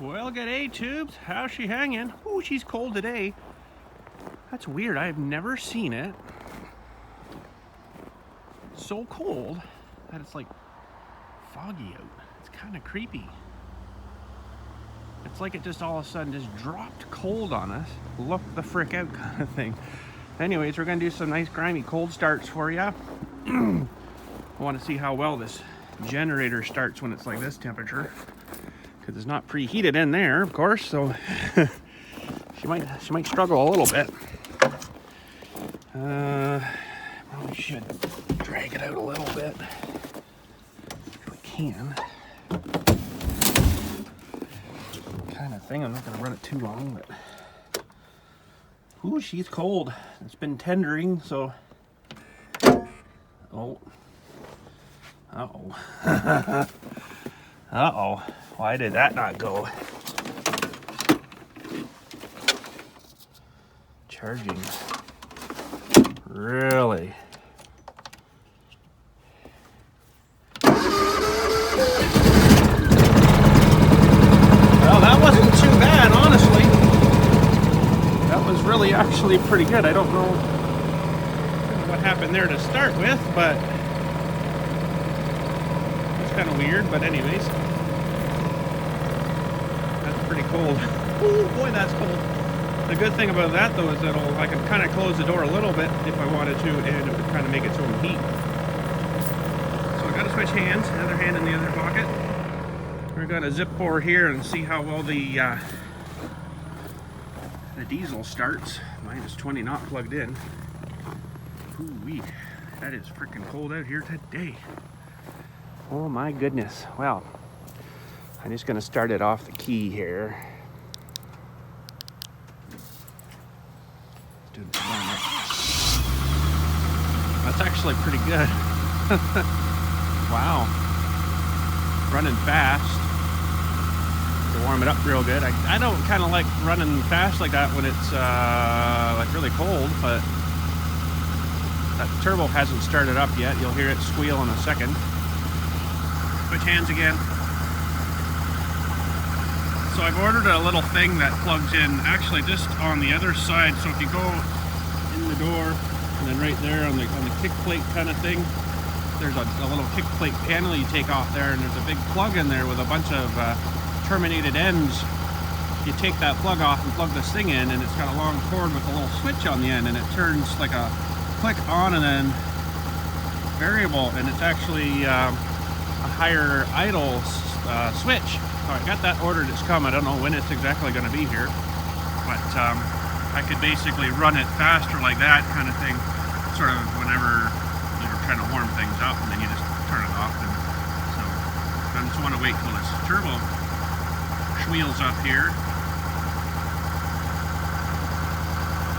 Well, g'day, Tubes. How's she hanging? Ooh, she's cold today. That's weird. I've never seen it so cold that it's like foggy out. It's kind of creepy. It's like it just all of a sudden just dropped cold on us. Look the frick out kind of thing. Anyways, we're going to do some nice grimy cold starts for you. I want to see how well this generator starts when it's like this temperature. Because it's not preheated in there, of course, so she might struggle a little bit. Probably should drag it out a little bit if we can. Kind of thing. I'm not going to run it too long, but ooh, she's cold. It's been tendering, so oh, uh-oh. Why did that not go? Charging. Really? Well, that wasn't too bad, honestly. That was really actually pretty good. I don't know what happened there to start with, but it's kind of weird, but anyways. Pretty cold. Oh boy, that's cold. The good thing about that though is that I can kind of close the door a little bit if I wanted to, and it would kind of make its own heat. So I got to switch hands, other hand in the other pocket. We're going to zip pour here and see how well the diesel starts. Mine is 20 not plugged in. Ooh-wee, that is freaking cold out here today. Oh my goodness. Well, I'm just going to start it off the key here. That's actually pretty good. Wow. Running fast. To warm it up real good. I don't kind of like running fast like that when it's like really cold, but that turbo hasn't started up yet. You'll hear it squeal in a second. Switch hands again. So I've ordered a little thing that plugs in actually just on the other side. So if you go in the door and then right there on the kick plate kind of thing, there's a little kick plate panel you take off there, and there's a big plug in there with a bunch of terminated ends. You take that plug off and plug this thing in, and it's got a long cord with a little switch on the end, and it turns like a click on and then variable, and it's actually a higher idle switch. So I got that ordered, it's come. I don't know when it's exactly going to be here, but I could basically run it faster like that kind of thing, sort of whenever you're trying to warm things up, and then you just turn it off. And so I just want to wait till this turbo wheels up here,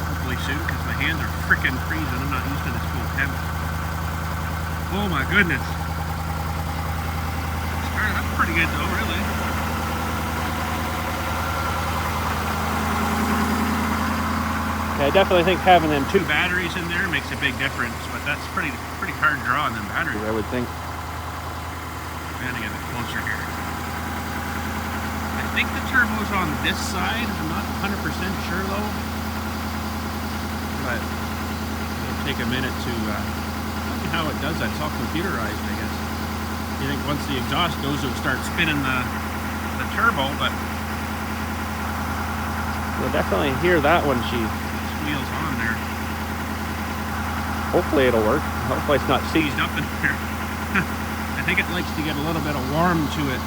hopefully soon, because my hands are freaking freezing. I'm not used to this cold temp. Oh my goodness. Started up pretty good though, really. I definitely think having them two batteries in there makes a big difference, but that's pretty hard draw on them batteries, I would think. I'm gonna get it closer here. I think the turbo's on this side. I'm not 100% sure though, but it'll take a minute to tell me how it does that. It's all computerized, I guess. You think once the exhaust goes, it'll start spinning the turbo, but you'll definitely hear that when she wheels on there. Hopefully it'll work. Hopefully it's not seized up in there. I think it likes to get a little bit of warm to it,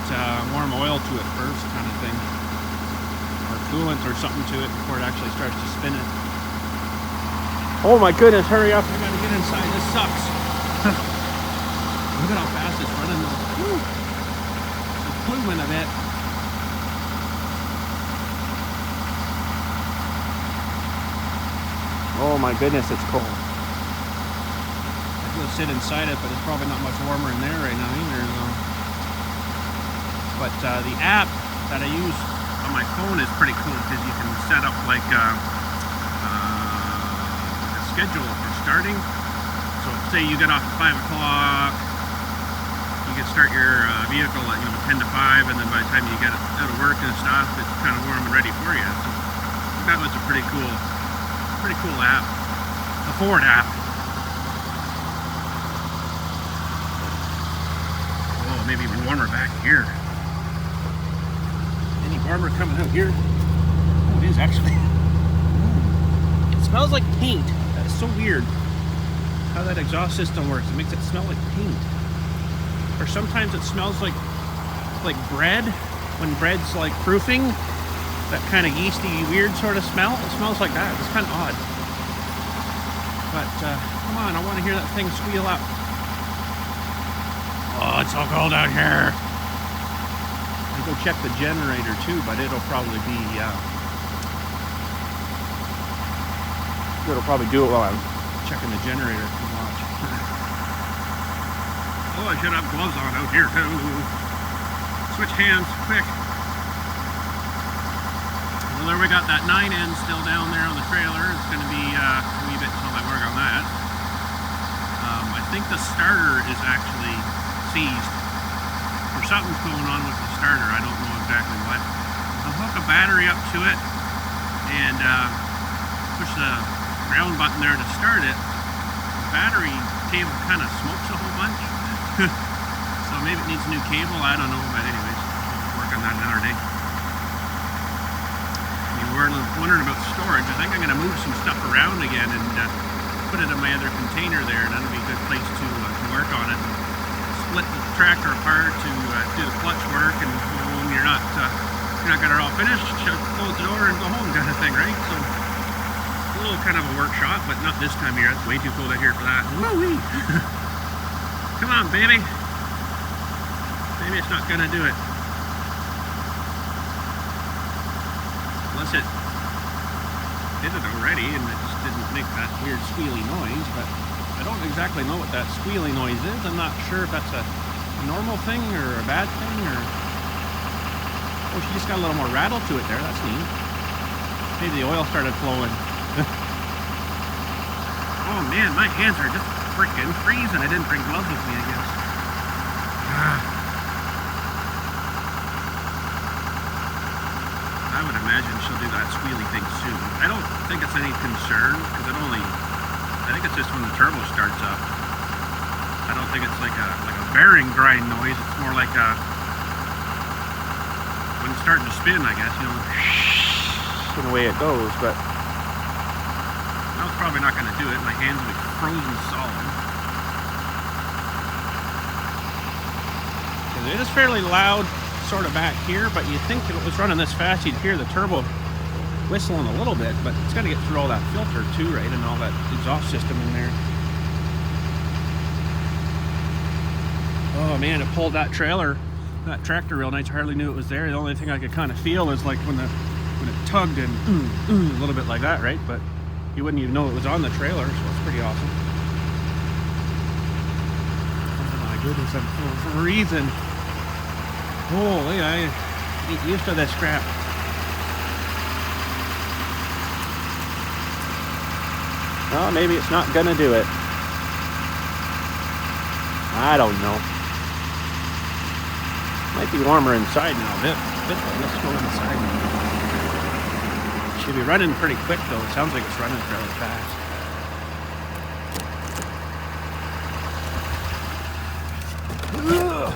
warm oil to it first kind of thing. Or coolant or something to it before it actually starts to spin it. Oh my goodness, hurry up. I gotta get inside, this sucks. Look at how fast it's running though. It's pluming a bit. Oh my goodness, it's cold. I could sit inside it, but it's probably not much warmer in there right now either. Though. But the app that I use on my phone is pretty cool because you can set up like a schedule for starting. So say you get off at 5 o'clock, you you can start your vehicle at 10 to 5, and then by the time you get out of work and stuff, it's kind of warm and ready for you. So that was a pretty cool app, the Ford app. Oh, maybe even warmer back here. Any warmer coming out here? Oh, it is actually. It smells like paint. That's so weird how that exhaust system works. It makes it smell like paint. Or sometimes it smells like bread, when bread's like proofing, that kind of yeasty, weird sort of smell. It smells like that. It's kind of odd. But come on, I want to hear that thing squeal out. Oh, it's so cold out here. I'll go check the generator too, but it'll probably be it'll probably do it while I'm checking the generator to watch. Oh, I should have gloves on out here too. Switch hands, quick. Well, there we got that 9N still down there on the trailer. It's going to be a wee bit until I work on that. I think the starter is actually seized. Or something's going on with the starter. I don't know exactly what. I'll hook a battery up to it and push the ground button there to start it. The battery cable kind of smokes a whole bunch. So maybe it needs a new cable. I don't know. But anyways, I'll work on that another day. We're wondering about storage. I think I'm going to move some stuff around again and put it in my other container there. That'll be a good place to work on it. Split the tractor apart to do the clutch work, and when you're not got it all finished, close the door and go home kind of thing, right? So a little kind of a workshop, but not this time of year. It's way too cold out here for that. Woo-wee! Come on, baby. Maybe it's not going to do it. Unless it did it already and it just didn't make that weird squealy noise, but I don't exactly know what that squealy noise is. I'm not sure if that's a normal thing or a bad thing, or... Oh, she just got a little more rattle to it there. That's neat. Maybe the oil started flowing. Oh man, my hands are just freaking freezing. I didn't bring gloves with me, I guess. I would imagine she'll do that squealy thing soon. I don't think it's any concern, because I think it's just when the turbo starts up. I don't think it's like a bearing grind noise. It's more like a, when it's starting to spin, I guess, in the way it goes, but no, it's probably not going to do it. My hands will be frozen solid. It is fairly loud sort of back here, but you'd think if it was running this fast, you'd hear the turbo whistling a little bit, but it's got to get through all that filter too, right, and all that exhaust system in there. Oh man, it pulled that trailer, that tractor real nice. I hardly knew it was there. The only thing I could kind of feel is like when it tugged and a little bit like that, right? But you wouldn't even know it was on the trailer, so it's pretty awesome. Oh my goodness, I'm freezing. Holy, I ain't used to this crap. Well, maybe it's not gonna do it. I don't know. Might be warmer inside now a bit. Let's go inside. Should be running pretty quick though. It sounds like it's running fairly fast. Ugh.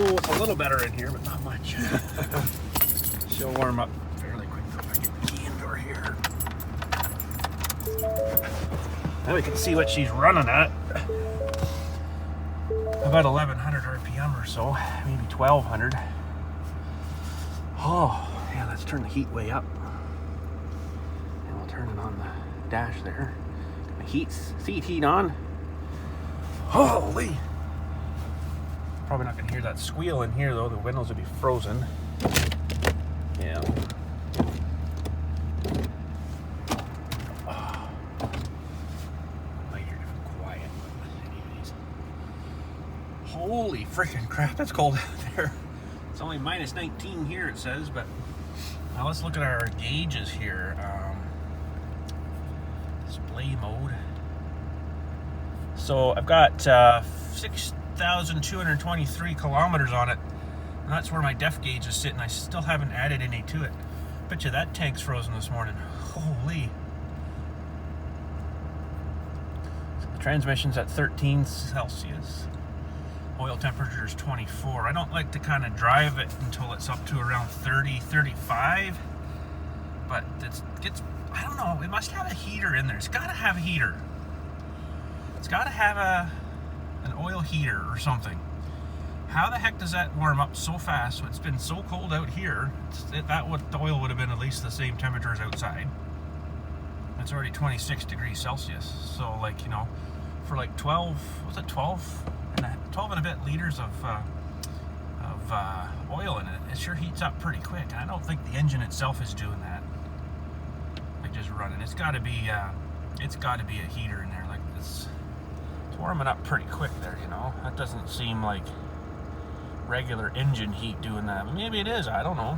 Oh, it's a little better in here, but not much. She'll warm up fairly quick though if I get the key in door here. Now we can see what she's running at. About 1100 RPM or so, maybe 1200. Oh, yeah, let's turn the heat way up. And we'll turn it on the dash there. The seat heat on. Holy! Probably not gonna hear that squeal in here though, the windows will be frozen. Yeah. Oh. Might hear it quiet, but anyways. Holy freaking crap, that's cold out there. It's only minus 19 here, it says, but now let's look at our gauges here. Display mode. So I've got 6,223 kilometers on it, and that's where my def gauge is sitting. I still haven't added any to it. Bet you that tank's frozen this morning. Holy. So the transmission's at 13 Celsius. Oil temperature is 24. I don't like to kind of drive it until it's up to around 30, 35. But it gets, I don't know, it must have a heater in there. It's got to have a heater. It's got to have an oil heater or something. How the heck does that warm up so fast? It's been so cold out here. The oil would have been at least the same temperature as outside. It's already 26 degrees Celsius. So, like, you know, for like 12 and a bit liters of oil in it, it sure heats up pretty quick. And I don't think the engine itself is doing that. Like just running. It's got to be a heater in there. Like it's warming up pretty quick there. You know, that doesn't seem like regular engine heat doing that. Maybe it is, I don't know.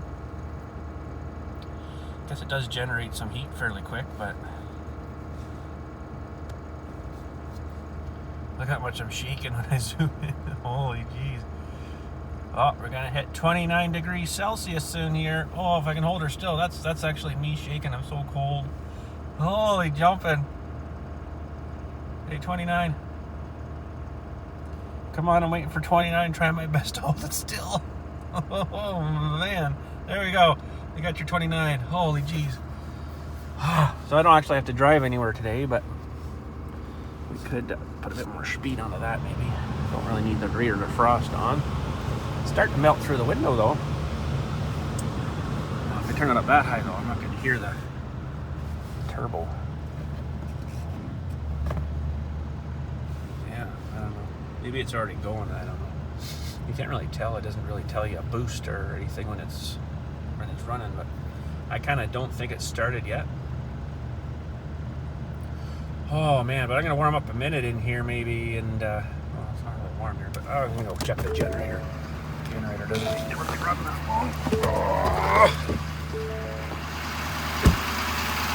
I guess it does generate some heat fairly quick, but look how much I'm shaking when I zoom in. Holy jeez. Oh, we're gonna hit 29 degrees Celsius soon here. Oh, if I can hold her still, that's actually me shaking. I'm so cold. Holy jumping. Hey, 29. Come on, I'm waiting for 29, trying my best to hold it still. Oh, man. There we go. You got your 29. Holy jeez. So I don't actually have to drive anywhere today, but we could put a bit more speed onto that, maybe. Don't really need the rear defrost on. It's starting to melt through the window, though. If I turn it up that high, though, I'm not going to hear the turbo. Maybe it's already going, I don't know. You can't really tell. It doesn't really tell you a boost or anything when it's running, but I kind of don't think it's started yet. Oh man, but I'm gonna warm up a minute in here maybe, and well, it's not really warm here, but I'm gonna go check the generator. The generator doesn't seem to really run that long.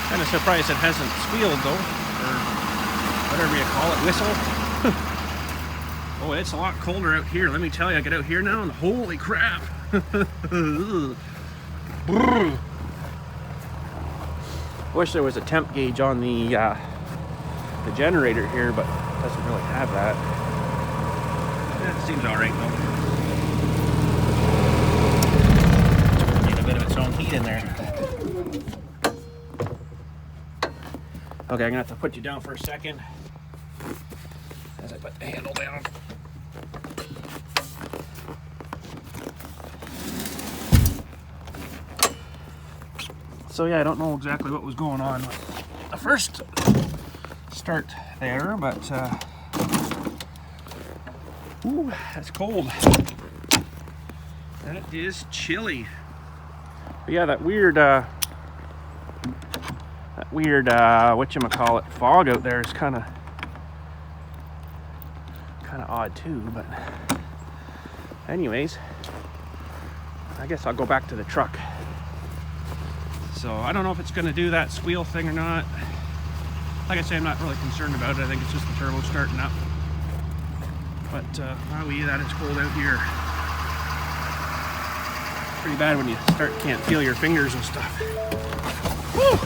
Kind of surprised it hasn't squealed though, or whatever you call it, whistle. Oh, it's a lot colder out here. Let me tell you, I get out here now and holy crap. Wish there was a temp gauge on the generator here, but it doesn't really have that. It seems all right though. Need a bit of its own heat in there. Okay, I'm gonna have to put you down for a second as I put the handle down. So yeah, I don't know exactly what was going on with the first start there, but ooh, that's cold. That is chilly. But yeah, that weird whatchamacallit fog out there is kind of odd too, but anyways, I guess I'll go back to the truck. So I don't know if it's going to do that squeal thing or not. Like I say, I'm not really concerned about it. I think it's just the turbo starting up. But that is cold out here. Pretty bad when you can't feel your fingers and stuff. Woo!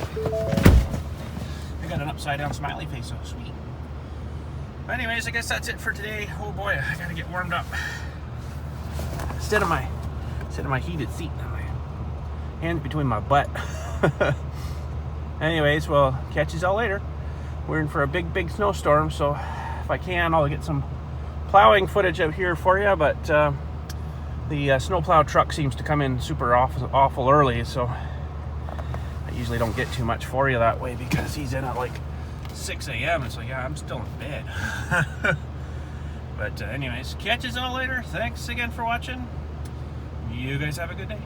I got an upside down smiley face, so sweet. But anyways, I guess that's it for today. Oh boy, I gotta get warmed up. Instead of my heated seat, my hands between my butt. Anyways, well, catch you all later. We're in for a big snowstorm, so if I can, I'll get some plowing footage out here for you, but the snowplow truck seems to come in super awful early, so I usually don't get too much for you that way because he's in at like 6 a.m. and so yeah, I'm still in bed. But anyways, catch you all later. Thanks again for watching. You guys have a good day.